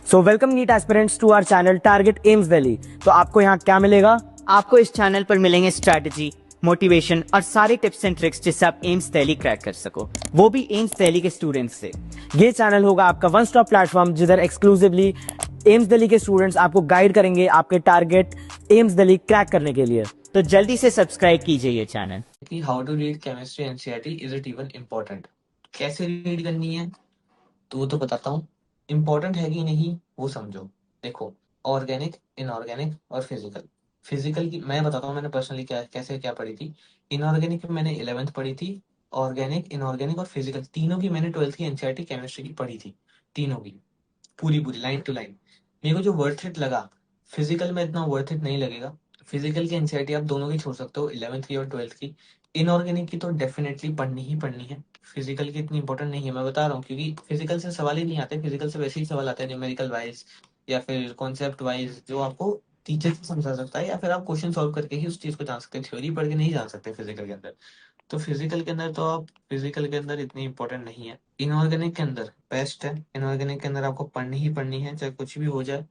So welcome NEET aspirants to our channel target AIIMS Delhi. तो आपको यहाँ क्या मिलेगा? आपको इस चैनल पर मिलेंगे स्ट्रैटेजी, मोटिवेशन और सारे टिप्स एंड ट्रिक्स जिससे आप एम्स दिल्ली क्रैक कर सको, वो भी एम्स दिल्ली के स्टूडेंट्स से। ये चैनल होगा आपका वन स्टॉप प्लेटफॉर्म जिधर एक्सक्लूसिवली एम्स दिल्ली के स्टूडेंट्स आपको गाइड करेंगे आपके टारगेट एम्स दिल्ली क्रैक करने के लिए। तो जल्दी से सब्सक्राइब कीजिए ये चैनल। कि how to read chemistry NCERT, is it even important? कैसे रीड करनी है तो वो तो बताता हूँ। इम्पोर्टेंट है कि नहीं वो समझो। देखो, ऑर्गेनिक, इनऑर्गेनिक और फिजिकल। फिजिकल की मैं बताता हूँ मैंने पर्सनली क्या कैसे क्या पढ़ी थी। इनऑर्गेनिक में मैंने 11th पढ़ी थी। ऑर्गेनिक, इनऑर्गेनिक और फिजिकल तीनों की मैंने 12th की एनसीईआरटी केमिस्ट्री की पढ़ी थी। तीनों की पूरी पूरी लाइन टू लाइन। मेरे को जो वर्थ इट लगा, फिजिकल में इतना वर्थ इट नहीं लगेगा। फिजिकल की एनसीईआरटी आप दोनों की छोड़ सकते हो, 11th की और 12th की। इनऑर्गेनिक की तो डेफिनेटली पढ़नी ही पढ़नी है। फिजिकल की इतनी इंपॉर्टेंट नहीं है, मैं बता रहा हूँ, क्योंकि फिजिकल से सवाल ही नहीं आते। फिजिकल से वैसे ही सवाल आते हैं न्यूमेरिकल वाइज या फिर कॉन्सेप्ट वाइज, जो आपको टीचर से समझा सकता है या फिर आप क्वेश्चन सॉल्व करके ही उस चीज को जान सकते हैं। थ्योरी पढ़ के नहीं जान सकते फिजिकल के अंदर। तो फिजिकल के अंदर तो आप फिजिकल के अंदर इतनी इंपॉर्टेंट नहीं है। इनऑर्गेनिक के अंदर बेस्ट है। इनऑर्गेनिक के अंदर आपको पढ़नी ही पढ़नी है, चाहे कुछ भी हो जाए।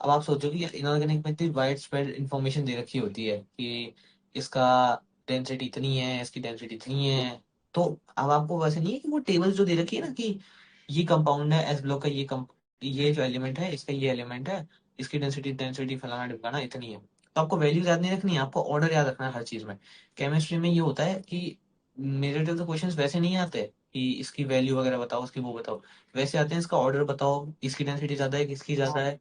अब आप सोचो कि इनऑर्गेनिक में इतनी वाइड स्प्रेड इन्फॉर्मेशन दे रखी होती है कि इसका डेंसिटी इतनी है, इसकी डेंसिटी इतनी है। तो अब आपको वैसे नहीं है कि वो टेबल्स जो दे रखी है ना कि ये कंपाउंड है एस ब्लॉक का, ये जो एलिमेंट है इसका ये एलिमेंट है, इसकी डेंसिटी डेंसिटी फलाना ढिमकाना इतनी है। तो आपको वैल्यू याद नहीं रखनी है, आपको ऑर्डर याद रखना है हर चीज में। केमिस्ट्री में ये होता है कि मेजर तो क्वेश्चंस वैसे नहीं आते कि इसकी वैल्यू वगैरह बताओ, इसकी वो बताओ। वैसे आते हैं इसका ऑर्डर बताओ, इसकी डेंसिटी ज्यादा है किसकी ज्यादा है।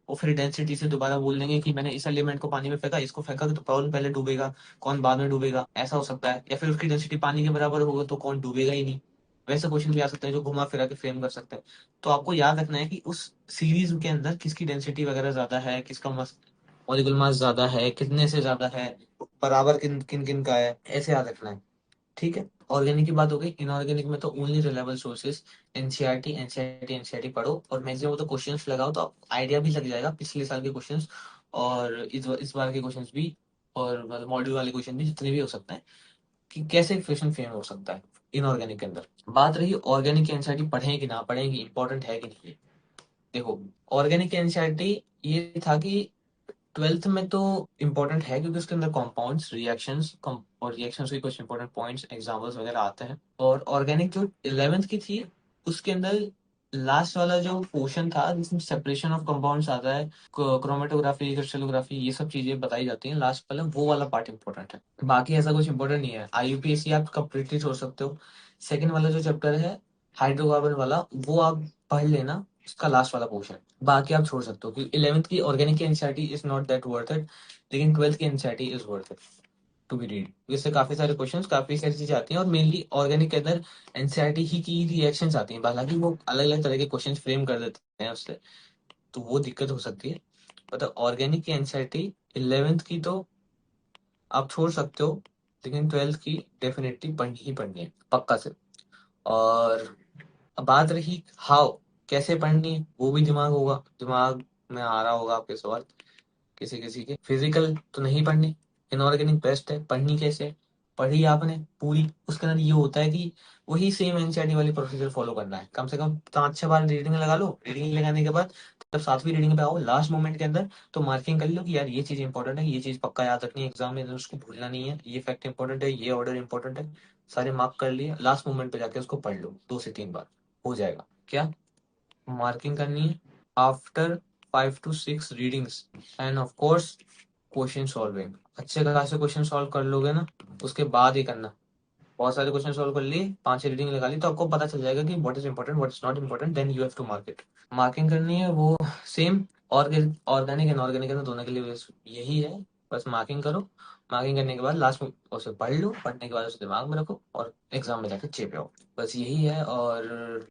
और फिर डेंसिटी से दोबारा बोल देंगे कि मैंने इस एलिमेंट को पानी में फेंका, इसको फेंका तो कौन पहले डूबेगा, कौन बाद में डूबेगा, ऐसा हो सकता है। या फिर उसकी डेंसिटी पानी के बराबर होगा तो कौन डूबेगा ही नहीं। वैसे क्वेश्चन भी आ सकते हैं जो घुमा फिरा के फ्रेम कर सकते हैं। तो आपको याद रखना है कि उस सीरीज के अंदर किसकी डेंसिटी वगैरह ज्यादा है, किसका मॉलिक्यूलर मास ज्यादा है, कितने से ज्यादा है, बराबर किन किन किन का है, ऐसे याद रखना है। ठीक है। ऑर्गेनिक की बात हो गई। इनऑर्गेनिक में तो only reliable sources, NCERT NCERT NCERT पढ़ो और मैक्सिमम तो क्वेश्चंस लगाओ तो आपको आइडिया भी लग जाएगा पिछले साल के क्वेश्चंस और इस बार के क्वेश्चंस भी, और मतलब मॉड्यूल वाले क्वेश्चन भी जितने भी हो सकते हैं कि कैसे क्वेश्चन फ्रेम हो सकता है इनऑर्गेनिक के अंदर। बात रही ऑर्गेनिक की एनसीईआरटी पढ़ें कि ना पढ़ें, कि इंपॉर्टेंट है कि नहीं। देखो, ऑर्गेनिक की एनसीईआरटी ये था कि 12th में तो इम्पोर्टेंट है क्योंकि उसके अंदर कंपाउंड्स, रिएक्शंस और रिएक्शंस के कुछ इंपॉर्टेंट पॉइंट्स एग्जांपल्स वगैरह आते हैं। और ऑर्गेनिक जो 11th की थी उसके अंदर लास्ट वाला जो पोर्शन था जिसमें सेपरेशन ऑफ कंपाउंड्स आता है, क्रोमेटोग्राफी, क्रिस्टलोग्राफी, ये सब चीजें बताई जाती हैं लास्ट वाला, वो वाला पार्ट इंपॉर्टेंट है। बाकी ऐसा कुछ इंपॉर्टेंट नहीं है। आईयूपीएससी आप कंप्लीटली छोड़ सकते हो। सेकंड वाला जो चैप्टर है हाइड्रोकार्बन वाला, वो आप पढ़ लेना, उसका लास्ट वाला पोर्शन। बाकी आप छोड़ सकते हो क्योंकि 11th की ऑर्गेनिक की NCERT is not that worth it, लेकिन 12th की NCERT is worth it to be read. इससे काफी सारे क्वेश्चंस, काफी सारी चीजें आती हैं और मेनली ऑर्गेनिक के अंदर एनसीईआरटी ही की रिएक्शंस आती हैं। हालांकि वो अलग अलग तरह के क्वेश्चंस फ्रेम कर देते हैं उससे, तो वो दिक्कत हो सकती है। मतलब ऑर्गेनिक की एनसीईआरटी 11th की तो आप छोड़ सकते हो, लेकिन 12th की डेफिनेटली पढ़नी ही पढ़नी है पक्का से। और अब बात रही हाउ, कैसे पढ़नी है, वो भी दिमाग होगा, दिमाग में आ रहा होगा आपके सवाल किसी किसी के। फिजिकल तो नहीं पढ़नी, इनऑर्गेनिक बेस्ट है। पढ़नी कैसे? पढ़ी आपने पूरी, उसके अंदर ये होता है कि वही सेम एनसीईआरटी वाली प्रोसीजर फॉलो करना है। कम से कम 5-6 बार रीडिंग लगा लो। रीडिंग लगाने के बाद जब 7वीं रीडिंग पे आओ लास्ट मोमेंट के अंदर, तो मार्किंग कर लो कि यार ये चीज इंपॉर्टेंट है, ये चीज पक्का याद रखनी है एग्जाम में, उसको भूलना नहीं है, ये फैक्ट इंपॉर्टेंट है, ये ऑर्डर इंपॉर्टेंट है। सारे मार्क कर लिए, लास्ट मोमेंट पे जाके उसको पढ़ लो 2 से 3 बार, हो जाएगा। क्या मार्किंग करनी है after 5 to 6 readings, end of course question solving. अच्छे खासे क्वेश्चन सॉल्व कर लोगे ना, उसके बाद ही करना। बहुत सारे क्वेश्चन सॉल्व कर लिए, 5 रीडिंग लगा ली, तो आपको पता चल जाएगा कि what is important, what is not important, then you have to mark it. Marking करनी है वो सेम ऑर्गेनिक एंड ऑर्गेनिक है, दोनों के लिए बस यही है। बस मार्किंग करो, मार्किंग करने के बाद लास्ट में उसे पढ़ लो, पढ़ने के बाद उसे दिमाग में रखो और एग्जाम में जाकर चेप आओ। बस यही है। और